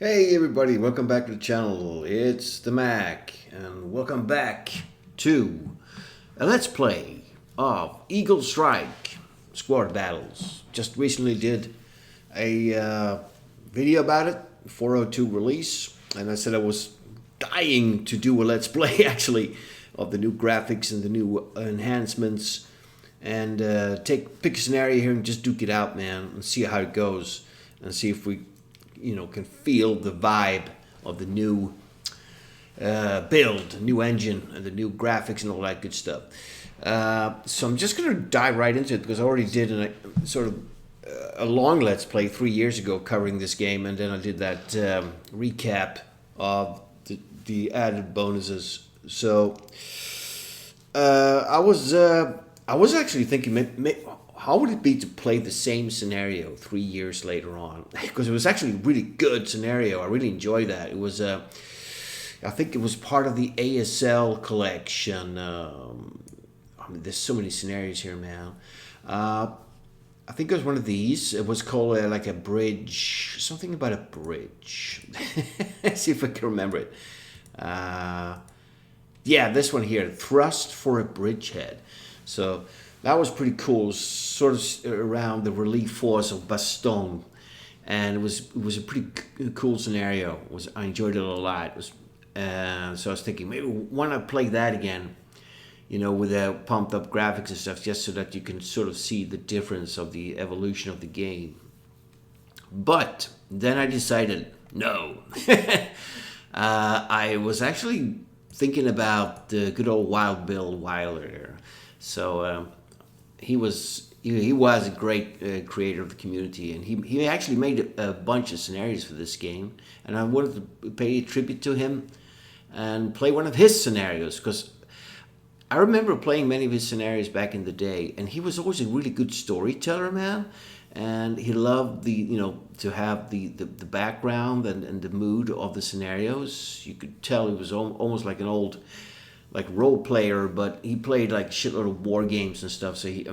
Hey everybody, welcome back to the channel. It's the Mac, and welcome back to a Let's Play of Eagle Strike Squad Battles. Just recently did a video about it, 402 release, and I said I was dying to do a Let's Play actually of the new graphics and the new enhancements, and pick a scenario here and just duke it out, man, and see how it goes, and see if we can feel the vibe of the new build, new engine, and the new graphics and all that good stuff. So I'm just gonna dive right into it because I already did a long Let's Play 3 years ago covering this game, and then I did that recap of the added bonuses. So I was actually thinking, how would it be to play the same scenario 3 years later on? Because it was actually a really good scenario. I really enjoyed that. It was, I think it was part of the ASL collection. There's so many scenarios here, man. I think it was one of these. It was called like a bridge, something about a bridge. Let's see if I can remember it. Yeah, this one here, thrust for a bridgehead. So that was pretty cool, sort of around the relief force of Bastogne, and it was a pretty cool scenario. I enjoyed it a lot. So I was thinking, maybe why not play that again, with the pumped up graphics and stuff, just so that you can sort of see the difference of the evolution of the game. But then I decided, no. I was actually thinking about the good old Wild Bill Wilder. So he was a great creator of the community, and he actually made a bunch of scenarios for this game, and I wanted to pay a tribute to him and play one of his scenarios, because I remember playing many of his scenarios back in the day, and he was always a really good storyteller, man. And he loved to have the background and the mood of the scenarios. You could tell he was almost like an old role player, but he played like shitload of war games and stuff. So he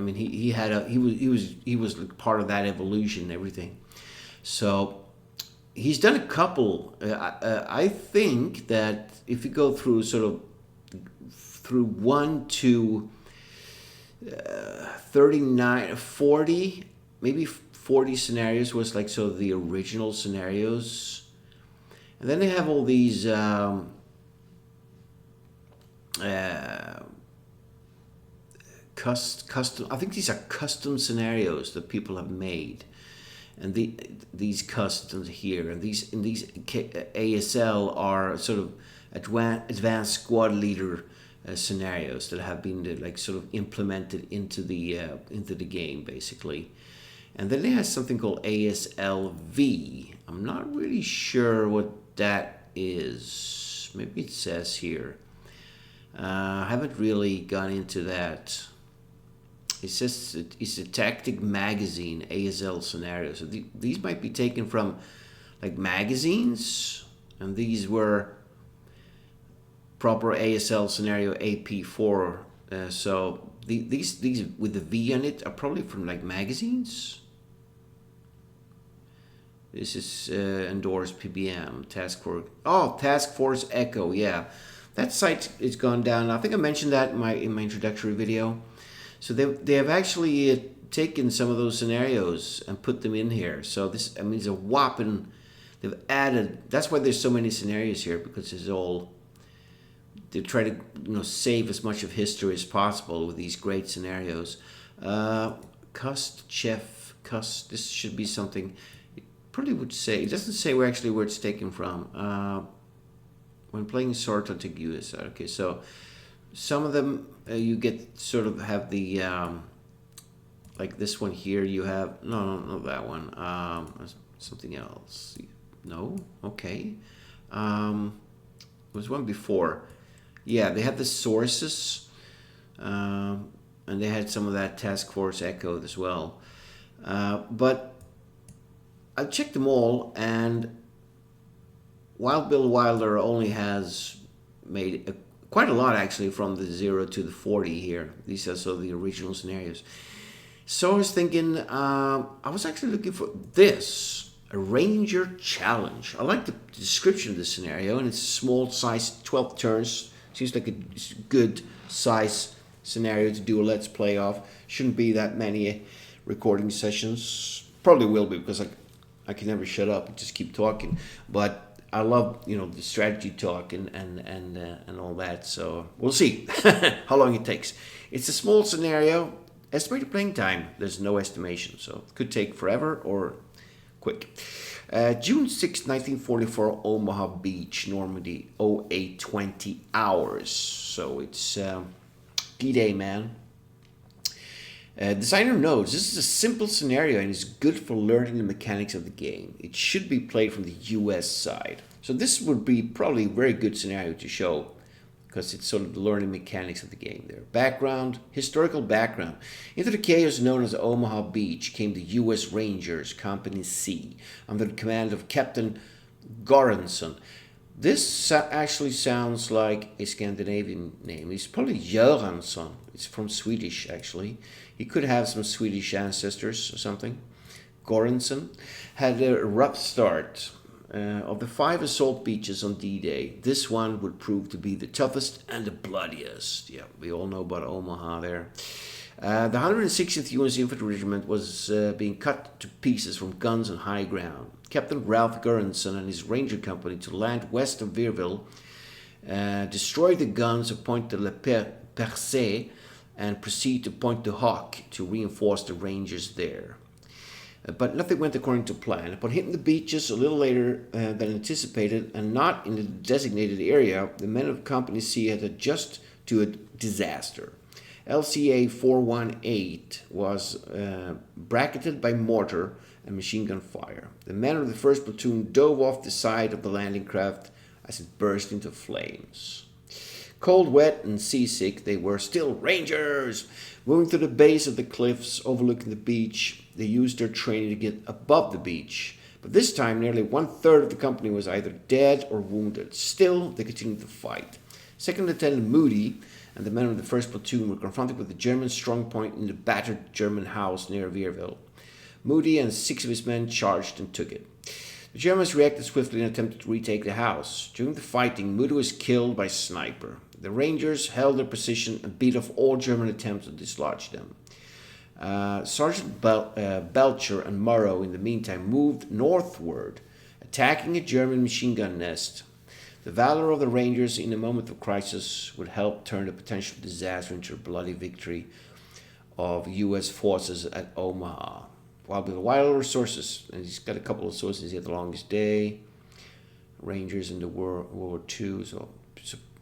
was like part of that evolution and everything. So he's done a couple. I think that if you go through through 1 to 39, 40. Maybe 40 scenarios was like the original scenarios, and then they have all these custom. I think these are custom scenarios that people have made, and these customs here and these ASL are sort of advanced squad leader scenarios that have been implemented into the game basically. And then they have something called ASLV. I'm not really sure what that is. Maybe it says here. I haven't really gone into that. It says it's a tactic magazine ASL scenario. So these might be taken from like magazines, and these were proper ASL scenario AP4. So these with the V on it are probably from like magazines. This is endorsed PBM Task Force Echo. Yeah, that site is gone down. I think I mentioned that in my introductory video. So they have actually taken some of those scenarios and put them in here. So this, I mean, it's a whopping. They've added. That's why there's so many scenarios here, because it's all. They try to save as much of history as possible with these great scenarios. Chef. This should be something. It probably would say. It doesn't say where it's taken from. When playing Sorta Teguis. Okay, so some of them you get have the like this one here. You have not that one. Something else. No, okay. There was one before. Yeah, they had the sources, and they had some of that Task Force Echo as well. But I checked them all, and Wild Bill Wilder only has made quite a lot actually from the 0 to the 40 here. These are the original scenarios. So I was thinking, I was actually looking for this. A Ranger Challenge. I like the description of this scenario, and it's a small size, 12 turns. Seems like a good size scenario to do a let's play of. Shouldn't be that many recording sessions. Probably will be because I can never shut up and just keep talking. But I love the strategy talk and all that. So we'll see how long it takes. It's a small scenario. Estimated playing time. There's no estimation, so it could take forever or quick. June 6, 1944, Omaha Beach, Normandy, 0820 hours. So it's D-Day, man. Designer knows this is a simple scenario and is good for learning the mechanics of the game. It should be played from the US side. So this would be probably a very good scenario to show because it's sort of the learning mechanics of the game there. Background, historical background. Into the chaos known as Omaha Beach came the U.S. Rangers, Company C, under the command of Captain Goranson. This actually sounds like a Scandinavian name. It's probably Göransson. It's from Swedish, actually. He could have some Swedish ancestors or something. Goranson had a rough start. Of the 5 assault beaches on D-Day, this one would prove to be the toughest and the bloodiest. Yeah, we all know about Omaha there. The 160th U.S. Infantry Regiment was being cut to pieces from guns on high ground. Captain Ralph Göransson and his Ranger Company to land west of Virville, destroy the guns at Pointe de la Percée, and proceed to Pointe du Hoc to reinforce the Rangers there. But nothing went according to plan. Upon hitting the beaches a little later than anticipated and not in the designated area, the men of Company C had adjusted to a disaster. LCA 418 was bracketed by mortar and machine gun fire. The men of the 1st platoon dove off the side of the landing craft as it burst into flames. Cold, wet, and seasick, they were still Rangers. Moving to the base of the cliffs overlooking the beach, they used their training to get above the beach. But this time, nearly 1/3 of the company was either dead or wounded. Still, they continued to fight. 2nd Lieutenant Moody and the men of the 1st platoon were confronted with the German strongpoint in the battered German house near Virville. Moody and 6 of his men charged and took it. The Germans reacted swiftly and attempted to retake the house. During the fighting, Moody was killed by sniper. The Rangers held their position and beat off all German attempts to dislodge them. Sergeant Belcher and Morrow, in the meantime, moved northward, attacking a German machine gun nest. The valor of the Rangers in a moment of crisis would help turn the potential disaster into a bloody victory of U.S. forces at Omaha. While with wild resources, and he's got a couple of sources here, The Longest Day, Rangers in the World War II, so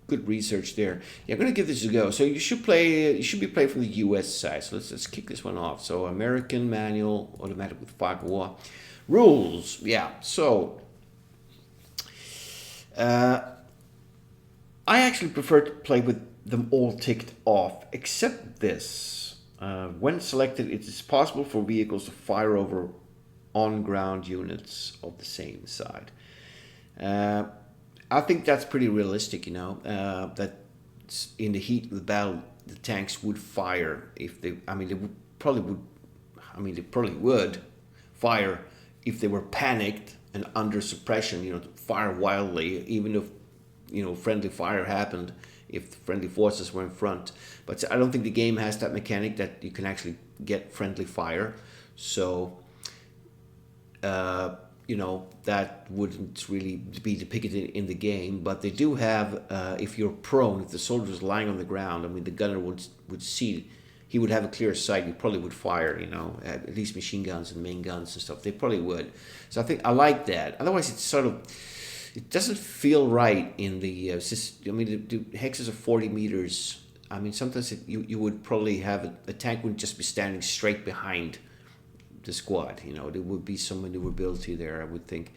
good research there. Yeah, I'm going to give this a go. So you should be playing from the U.S. side. So let's kick this one off. So American manual, automatic with fog war. Rules, yeah. So I actually prefer to play with them all ticked off, except this. When selected, it is possible for vehicles to fire over on-ground units of the same side. I think that's pretty realistic, that in the heat of the battle, the tanks would fire if they probably would fire if they were panicked and under suppression, to fire wildly, even if, friendly fire happened, if the friendly forces were in front. But I don't think the game has that mechanic that you can actually get friendly fire. So, that wouldn't really be depicted in the game. But they do have, if you're prone, if the soldier is lying on the ground, the gunner would see, he would have a clear sight. He probably would fire, at least machine guns and main guns and stuff. They probably would. So I think I like that. Otherwise, it's sort of, it doesn't feel right in the the hexes are 40 meters. Sometimes you would probably have a tank would just be standing straight behind the squad. There would be some maneuverability there, I would think.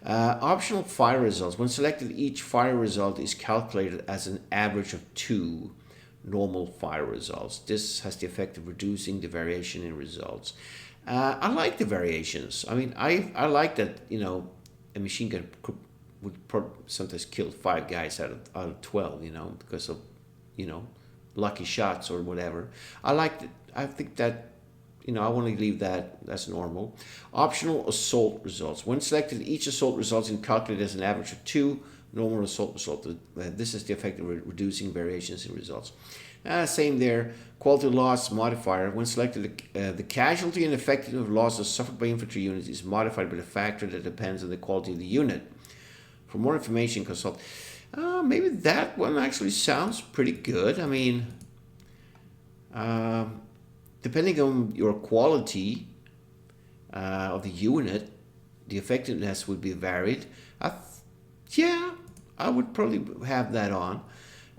Optional fire results. When selected, each fire result is calculated as an average of 2 normal fire results. This has the effect of reducing the variation in results. I like the variations. I like that, a machine gun would sometimes kill 5 guys out of 12, because of, lucky shots or whatever. I like it. I think that you know, I want to leave that as normal. Optional assault results. When selected, each assault results in calculated as an average of 2 normal assault results. This is the effect of reducing variations in results. Same there. Quality loss modifier. When selected, the casualty and effectiveness of losses suffered by infantry units is modified by the factor that depends on the quality of the unit. For more information, consult. Maybe that one actually sounds pretty good. I mean, depending on your quality of the unit, the effectiveness would be varied. Yeah, I would probably have that on.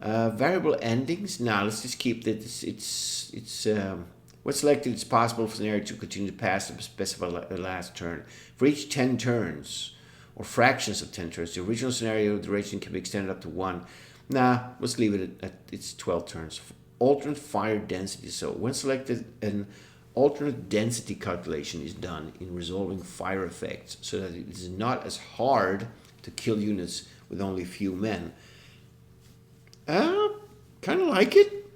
Variable endings. Now let's just keep this. It's when selected, it's possible for the scenario to continue to pass the specified last turn. For each 10 turns, or fractions of 10 turns, the original scenario duration can be extended up to 1. Nah, let's leave it at its 12 turns. Alternate fire density. So when selected, an alternate density calculation is done in resolving fire effects so that it is not as hard to kill units with only a few men. Kind of like it.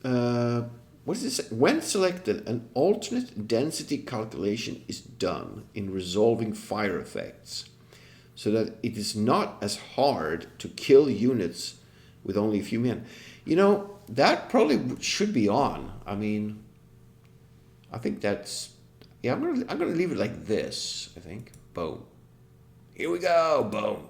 What does it say? When selected, an alternate density calculation is done in resolving fire effects so that it is not as hard to kill units with only a few men. You know, that probably should be on. I mean, I think that's... Yeah, I'm gonna leave it like this, I think. Boom. Here we go. Boom.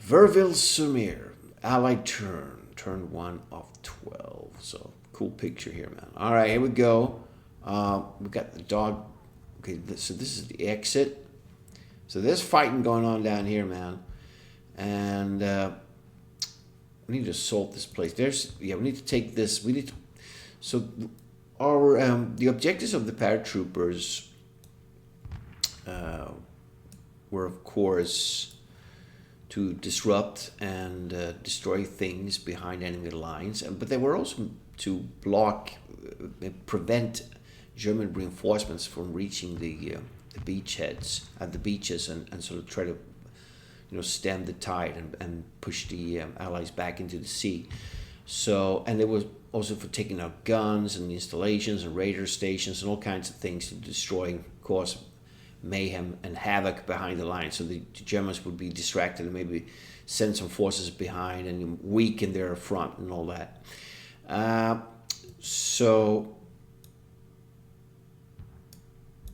Verville-sur-Mer. Allied turn. Turn 1 of 12. So, cool picture here, man. All right, here we go. We got the dog. Okay, so this is the exit. So there's fighting going on down here, man. And we need to assault this place. We need to take this. We need to... So our the objectives of the paratroopers were, of course, to disrupt and destroy things behind enemy lines, but they were also to block, prevent German reinforcements from reaching the beachheads at the beaches and sort of try to, you know, stem the tide and push the Allies back into the sea. So, and it was also for taking out guns and installations and radar stations and all kinds of things to destroy, cause mayhem and havoc behind the lines. So the Germans would be distracted and maybe send some forces behind and weaken their front and all that. So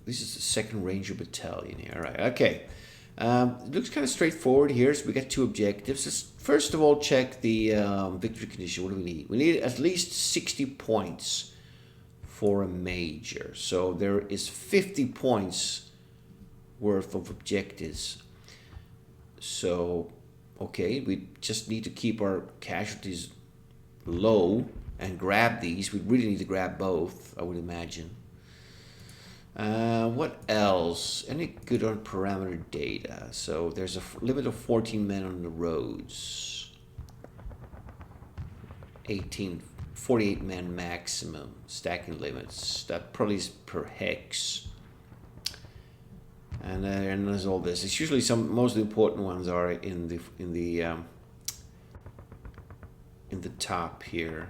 this is the 2nd Ranger Battalion here. All right, okay. It looks kind of straightforward here. So we got 2 objectives. Let's first of all check the victory condition. What do we need? We need at least 60 points for a major. So there is 50 points worth of objectives. So, okay, we just need to keep our casualties low and grab these. We really need to grab both, I would imagine. What else? Any good on parameter data? So there's a limit of 14 men on the roads. 48 men maximum stacking limits. That probably is per hex. And there's all this. It's usually most of the important ones are in the top here.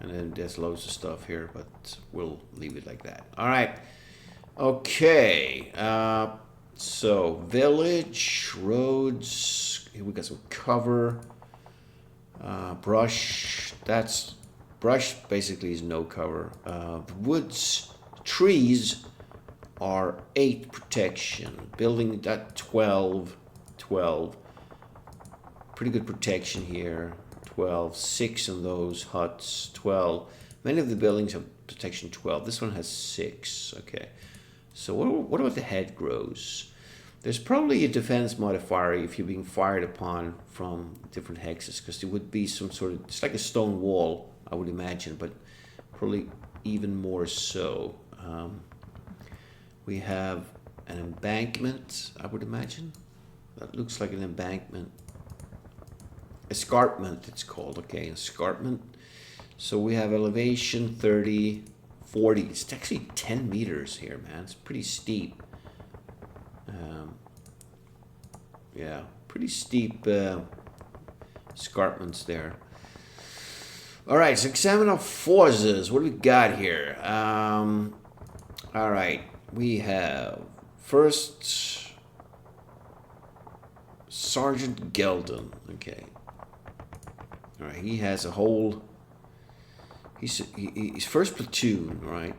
And then there's loads of stuff here, but we'll leave it like that. All right. Okay. So village, roads. Here we got some cover. Brush. That's brush. Basically, is no cover. Woods, trees are 8 protection. Building that 12. Pretty good protection here. 12, 6 on those huts, 12. Many of the buildings have protection 12. This one has 6. Okay. So what about the head grows? There's probably a defense modifier if you're being fired upon from different hexes, because there would be some sort of, it's like a stone wall, I would imagine, but probably even more so. We have an embankment, I would imagine. That looks like an embankment. Escarpment, it's called. Okay, escarpment. So we have elevation 30, 40. It's actually 10 meters here, man. It's pretty steep. Yeah, pretty steep escarpments there. All right, so examine our forces. What do we got here? All right, we have first Sergeant Geldon. Okay. All right, he has a whole. He's first platoon, right?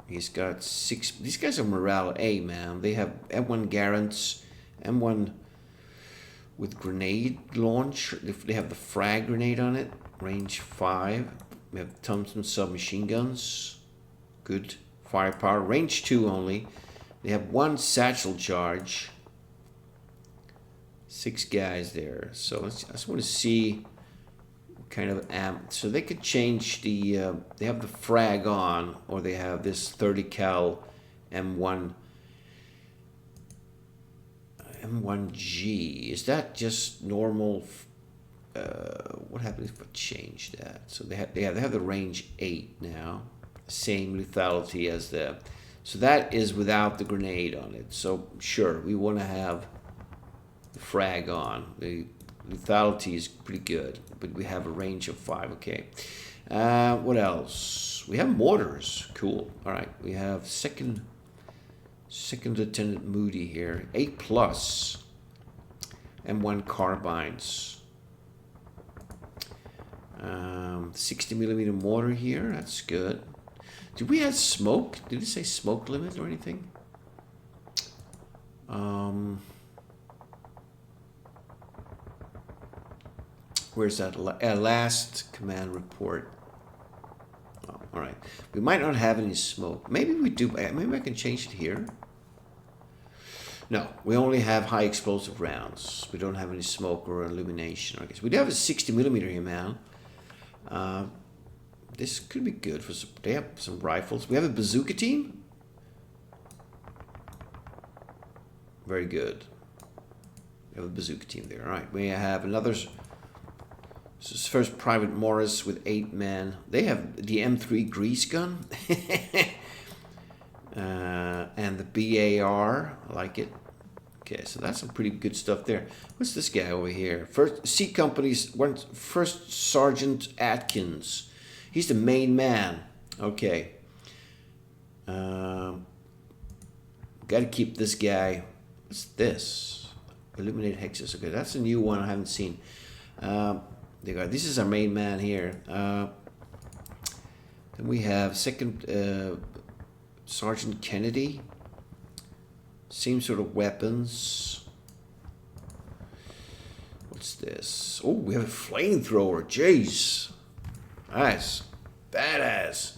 He's got 6. These guys are morale A, man. They have M1 Garants, M1 with grenade launch. They have the frag grenade on it. Range 5. We have Thompson submachine guns. Good firepower. Range 2 only. They have 1 satchel charge. 6 guys there. So I just want to see what kind of amp. So they could change the. They have the frag on, or they have this 30 cal M1. M1G. Is that just normal? What happens if I change that? So they have the range 8 now, same lethality as the. So that is without the grenade on it. So sure, we want to have the frag on. The lethality is pretty good, but we have a range of 5. Okay. What else? We have mortars. Cool. All right. We have second Lieutenant Moody here. 8 plus. M1 carbines. 60 millimeter mortar here. That's good. Did we have smoke? Did it say smoke limit or anything? Where's that? Last command report. Oh, all right. We might not have any smoke. Maybe we do. Maybe I can change it here. No, we only have high explosive rounds. We don't have any smoke or illumination. I guess we do have a 60 millimeter here, man. This could be good for some. They have some rifles. We have a bazooka team. Very good. We have a bazooka team there. All right. We have another. This is First Private Morris with 8 men. They have the M3 grease gun. And the BAR. I like it. Okay, so that's some pretty good stuff there. What's this guy over here? First C Company's First Sergeant Atkins. He's the main man. Okay. Got to keep this guy. What's this? Illuminate hexes. Okay, that's a new one I haven't seen. This is our main man here. Then we have second Sergeant Kennedy. Same sort of weapons. What's this? Oh, we have a flamethrower. Jeez. Nice. Badass.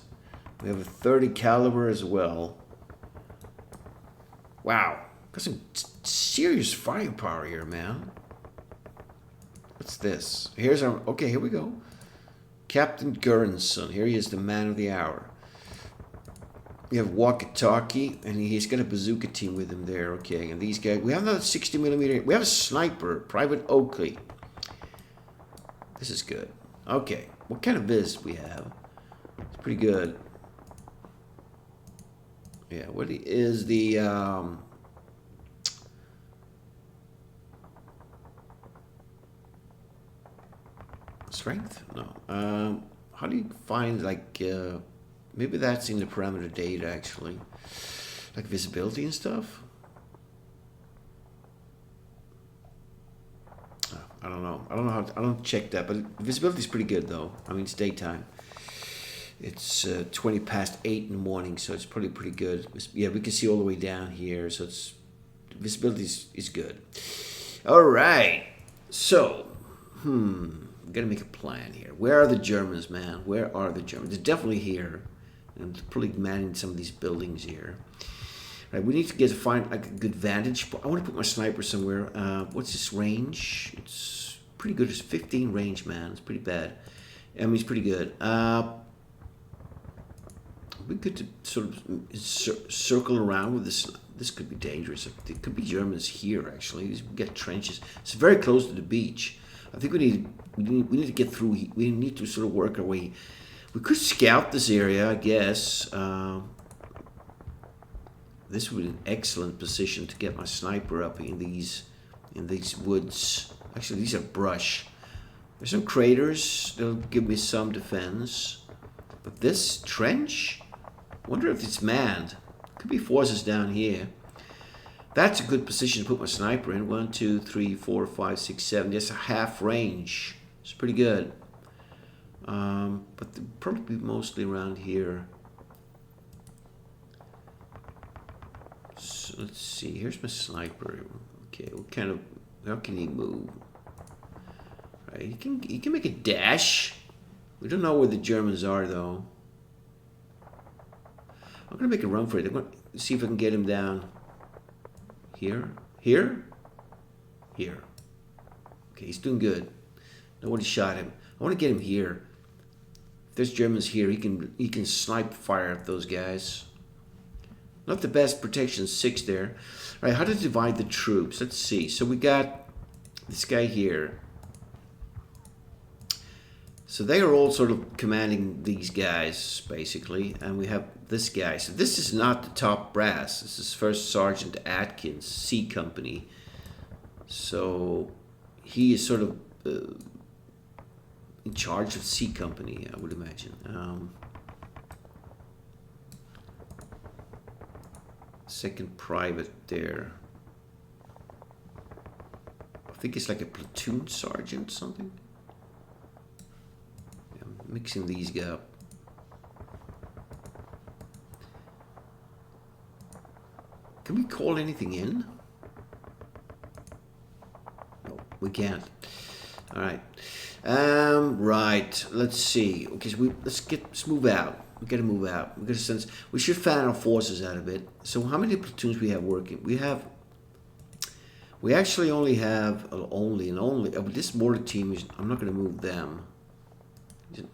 We have a 30 caliber as well. Wow. Got some serious firepower here, man. What's this? Here's our... Okay, here we go. Captain Gurenson. Here he is, the man of the hour. We have walkie-talkie, and he's got a bazooka team with him there. Okay, and these guys... We have another 60 millimeter. We have a sniper, Private Oakley. This is good. Okay, what kind of biz we have? It's pretty good. Yeah, what is the... Strength? No. How do you find, like... maybe that's in the parameter data, actually. Like visibility and stuff? Oh, I don't know. I don't check that, but visibility is pretty good, though. I mean, it's daytime. It's 20 past 8 in the morning, so it's probably pretty good. Yeah, we can see all the way down here, so it's... Visibility is good. All right. So, gotta make a plan here. Where are the Germans, man? Where are the Germans? They're definitely here. And probably manning some of these buildings here. Right, we need to find like a good vantage. I want to put my sniper somewhere. What's this range? It's pretty good. It's 15 range, man. It's pretty bad. I mean, it's pretty good. We could sort of circle around with this. This could be dangerous. It could be Germans here, actually. We get trenches. It's very close to the beach. I think we need to get through. We need to sort of work our way. We could scout this area, I guess. This would be an excellent position to get my sniper up in these woods. Actually, these are brush. There's some craters that'll give me some defense. But this trench? I wonder if it's manned. Could be forces down here. That's a good position to put my sniper in. 1, 2, 3, 4, 5, 6, 7. That's a half range. It's pretty good. But they'll probably be mostly around here. So let's see. Here's my sniper. Okay, what kind of? How can he move? Right, he can make a dash. We don't know where the Germans are though. I'm gonna make a run for it. I'm gonna see if I can get him down. Here, here, here. Okay, he's doing good. Nobody shot him. I want to get him here. If there's Germans here, he can snipe fire at those guys. Not the best protection, 6 there. All right, how to divide the troops? Let's see. So we got this guy here. So they are all sort of commanding these guys, basically. And we have this guy. So this is not the top brass. This is First Sergeant Atkins, C Company. So he is sort of in charge of C Company, I would imagine. Second private there. I think it's like a platoon sergeant, something. Mixing these up. Can we call anything in? No, we can't. All right. Right. Let's see. Okay, so let's move out. We gotta move out. We gotta sense. We should fan our forces out a bit. So how many platoons we have working? We actually only have this mortar team is. I'm not gonna move them.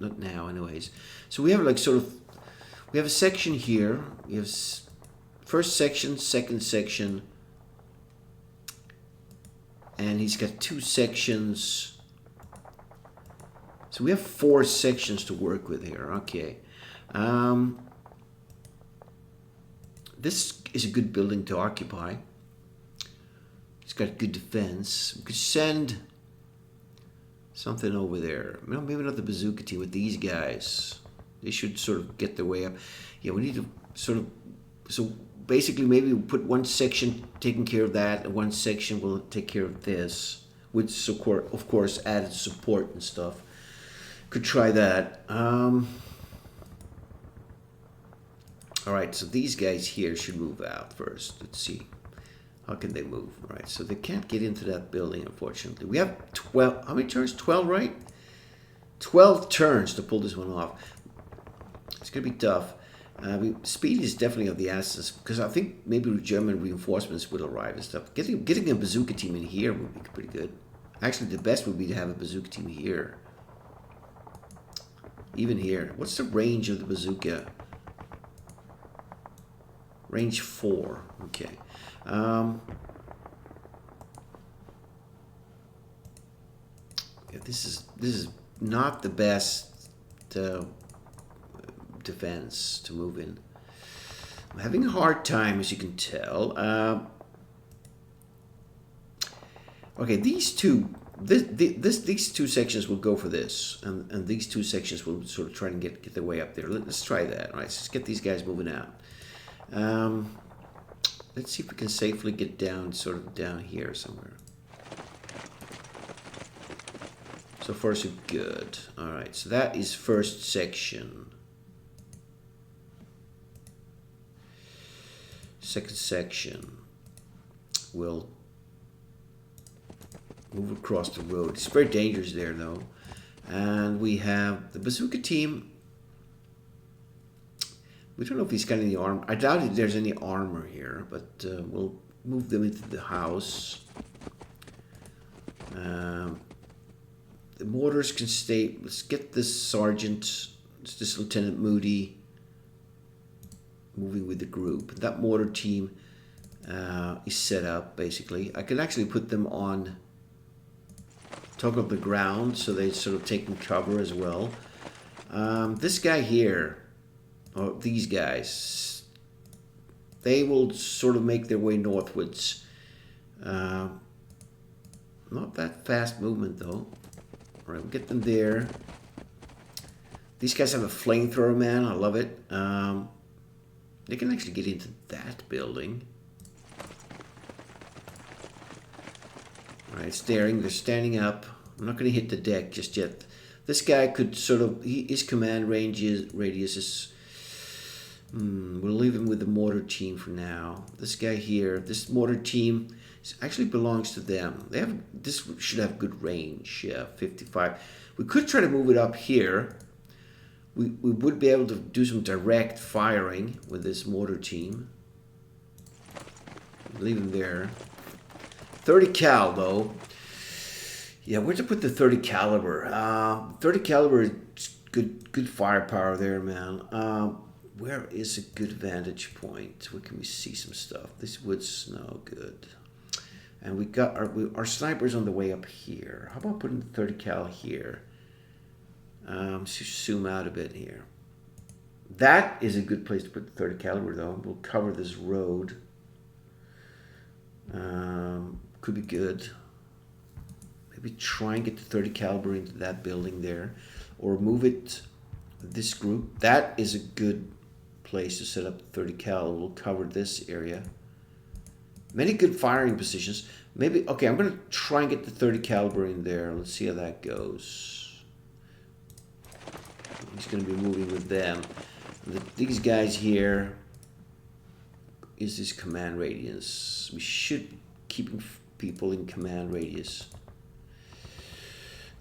Not now, anyways. So we have like we have a section here. We have first section, second section, and he's got 2 sections. So we have 4 sections to work with here. Okay. This is a good building to occupy. It's got good defense. We could send something over there. No, maybe not the bazooka team with these guys. They should sort of get their way up. Yeah, we need to sort of... So basically maybe we'll put one section taking care of that, and one section will take care of this, with support, of course, added support and stuff. Could try that. All right, so these guys here should move out first. Let's see. How can they move? All right, so they can't get into that building, unfortunately. We have 12. How many turns? 12, right? 12 turns to pull this one off. It's going to be tough. Speed is definitely of the essence, because I think maybe German reinforcements will arrive and stuff. Getting a bazooka team in here would be pretty good. Actually, the best would be to have a bazooka team here. Even here. What's the range of the bazooka? Range 4. Okay. Yeah, this is not the best defense to move in. I'm having a hard time, as you can tell. Okay, these two sections will go for this, and these 2 sections will sort of try and get their way up there. Let's try that. All right, so let's get these guys moving out. Let's see if we can safely get down, sort of down here somewhere. So far so good. All right, so that is first section. Second section will move across the road. It's very dangerous there, though. And we have the bazooka team. We don't know if he's got any armor. I doubt if there's any armor here, but we'll move them into the house. The mortars can stay. Let's get this sergeant, this Lieutenant Moody, moving with the group. That mortar team is set up, basically. I can actually put them on top of the ground, so they sort of taking cover as well. This guy here, or these guys, they will sort of make their way northwards. Not that fast movement, though. Alright, we'll get them there. These guys have a flamethrower, man. I love it. They can actually get into that building. Alright, staring. They're standing up. I'm not going to hit the deck just yet. This guy could sort of... his command radius is... we'll leave him with the mortar team for now. This guy here, this mortar team actually belongs to them. They have... this should have good range. Yeah, 55. We could try to move it up here. We would be able to do some direct firing with this mortar team. Leave him there. 30 cal though. Yeah, where to put the 30 caliber? 30 caliber is good firepower there, man. Where is a good vantage point? Where can we see some stuff? This wood's no good. And we got our snipers on the way up here. How about putting the 30 cal here? Zoom out a bit here. That is a good place to put the 30 caliber though. We'll cover this road. Could be good. Maybe try and get the 30 caliber into that building there, or move it. This group. That is a good place to set up the 30 cal. We'll cover this area. Many good firing positions. Maybe okay. I'm gonna try and get the 30 caliber in there. Let's see how that goes. He's going to be moving with them. These guys here is this command radius. We should keep people in command radius.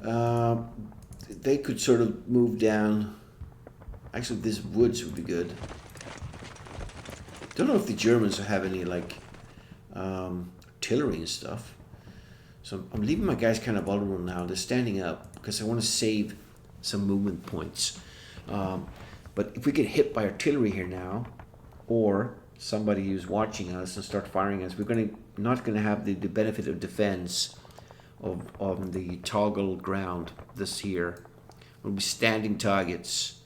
They could sort of move down. Actually, this woods would be good. Don't know if the Germans have any like artillery and stuff. So I'm leaving my guys kind of vulnerable now. They're standing up because I want to save some movement points. But if we get hit by artillery here now, or somebody who's watching us and start firing us, we're not going to have the benefit of defense of the toggle ground this here. We'll be standing targets,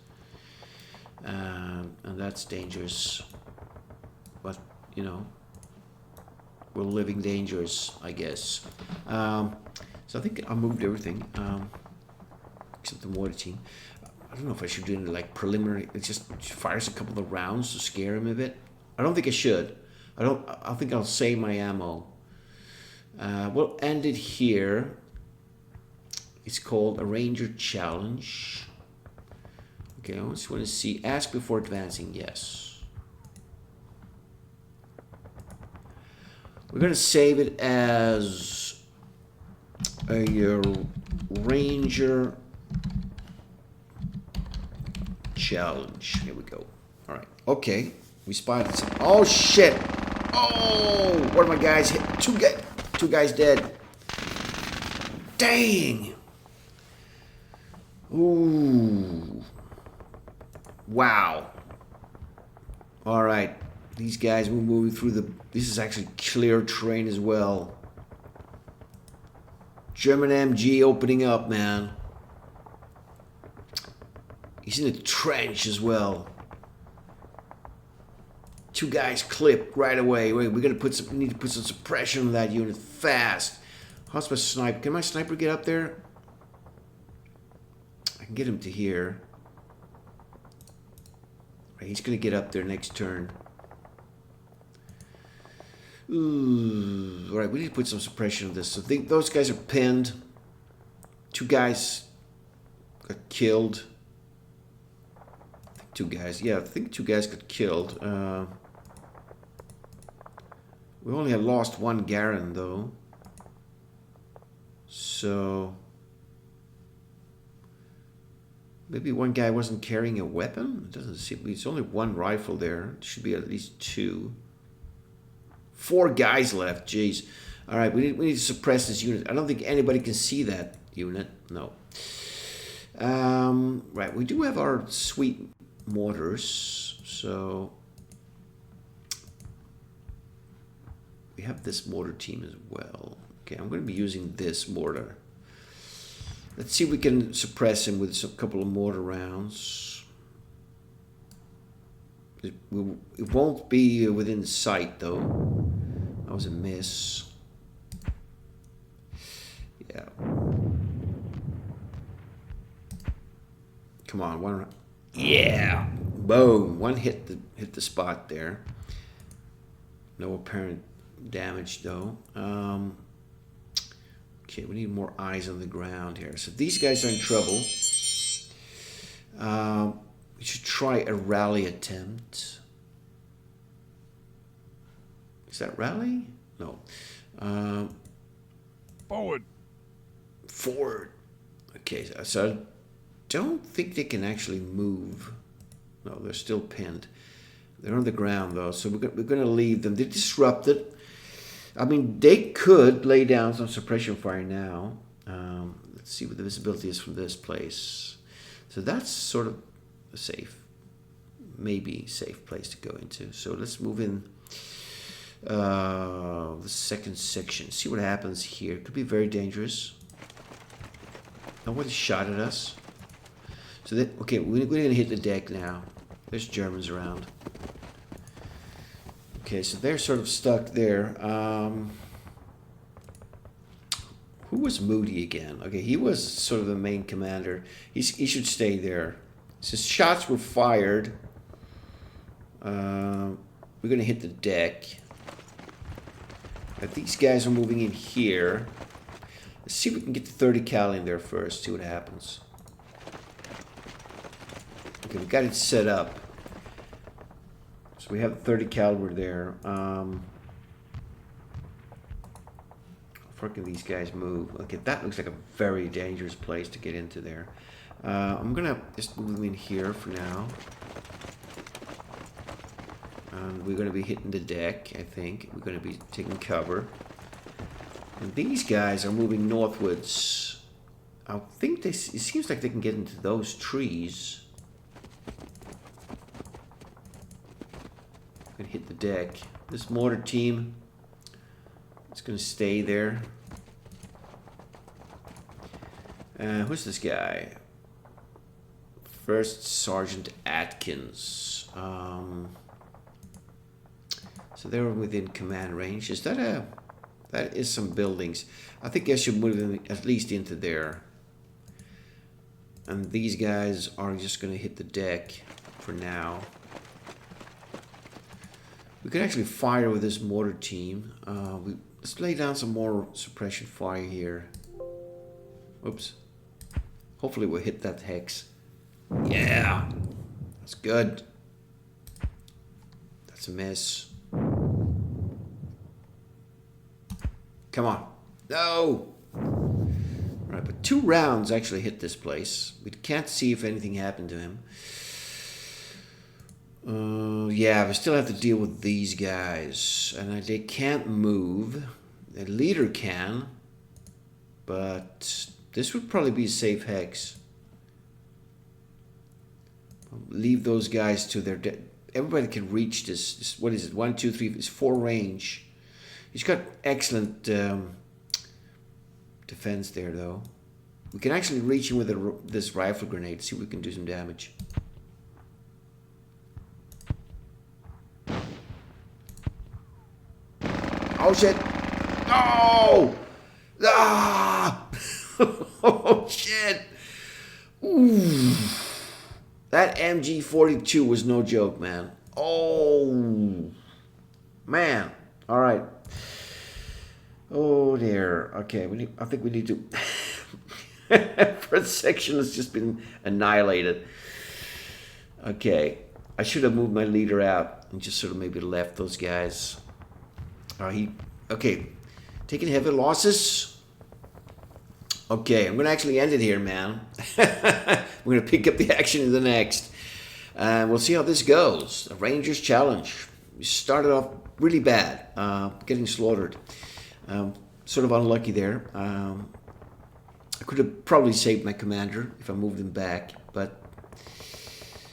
and that's dangerous. But you know, we're living dangerous, I guess. So I think I moved everything. Except the mortar team. I don't know if I should do any like preliminary. It just fires a couple of rounds to scare him a bit. I don't think I should. I think I'll save my ammo. We'll end it here. It's called a Ranger Challenge. Okay, I just want to see. Ask before advancing. Yes. We're gonna save it as a Ranger Challenge. Here we go. All right. Okay. We spotted some. Oh shit! Oh, one of my guys hit. Two guys dead. Dang. Ooh. Wow. All right. These guys were moving through the. This is actually clear terrain as well. German MG opening up, man. He's in a trench as well. Two guys clipped right away. Wait, we need to put some suppression on that unit fast. How's my sniper? Can my sniper get up there? I can get him to here. Right, he's gonna get up there next turn. Ooh, all right, we need to put some suppression on this. So those guys are pinned. Two guys got killed. Two guys. Yeah, I think two guys got killed. We only have lost one Garen though. So maybe one guy wasn't carrying a weapon? It doesn't seem. It's only one rifle there. It should be at least two. 4 guys left. Jeez. All right, we need to suppress this unit. I don't think anybody can see that unit. No. Right, we do have our sweet mortars, so we have this mortar team as well. Okay, I'm going to be using this mortar. Let's see if we can suppress him with a couple of mortar rounds. It won't be within sight though. That was a miss. Yeah. Come on, one. Yeah, boom. One hit the spot there. No apparent damage though. Okay, we need more eyes on the ground here. So these guys are in trouble. We should try a rally attempt. Is that rally? No. Forward. Forward. Okay, so I don't think they can actually move. No, they're still pinned. They're on the ground though, so we're going to leave them. They're disrupted. I mean, they could lay down some suppression fire now. Let's see what the visibility is from this place. So that's sort of a safe, maybe safe place to go into. So let's move in the second section. See what happens here. Could be very dangerous. Nobody shot at us. So that, okay, we're going to hit the deck now. There's Germans around. Okay, so they're sort of stuck there. Who was Moody again? Okay, he was sort of the main commander. He should stay there. So shots were fired. We're going to hit the deck. But these guys are moving in here. Let's see if we can get the 30 cal in there first. See what happens. Okay, we got it set up. So we have 30 caliber there. How far can these guys move? Okay, that looks like a very dangerous place to get into there. I'm gonna just move them in here for now. And we're gonna be hitting the deck, I think. We're gonna be taking cover. And these guys are moving northwards. I think it seems like they can get into those trees. Gonna hit the deck. This mortar team is gonna stay there. Who's this guy? First Sergeant Atkins. So they're within command range. Is that a... That is some buildings. I think I should move them at least into there. And these guys are just going to hit the deck for now. We could actually fire with this mortar team. Let's lay down some more suppression fire here. Oops. Hopefully we'll hit that hex. Yeah! That's good. That's a miss. Come on. No! Alright, but 2 rounds actually hit this place. We can't see if anything happened to him. Yeah, we still have to deal with these guys. And they can't move. The leader can. But this would probably be a safe hex. Leave those guys to their... Everybody can reach this. What is it? 1, 2, 3. It's 4 range. He's got excellent defense there, though. We can actually reach him with this rifle grenade. See if we can do some damage. Oh, shit. No! Ah! Oh, shit. Ooh. That MG42 was no joke, man. Oh, man. All right. Oh, dear. Okay, I think we need to... First section has just been annihilated. Okay. I should have moved my leader out and just sort of maybe left those guys. Okay. Taking heavy losses. Okay, I'm going to actually end it here, man. We're going to pick up the action in the next. And we'll see how this goes. A Rangers Challenge. We started off really bad. Getting slaughtered. Sort of unlucky there. I could have probably saved my commander if I moved him back. But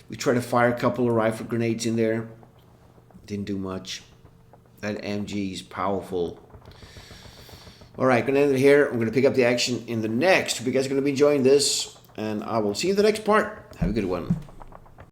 we tried to fire a couple of rifle grenades in there. Didn't do much. That MG is powerful. Alright, going to end it here. I'm going to pick up the action in the next. Hope you guys are going to be enjoying this. And I will see you in the next part. Have a good one.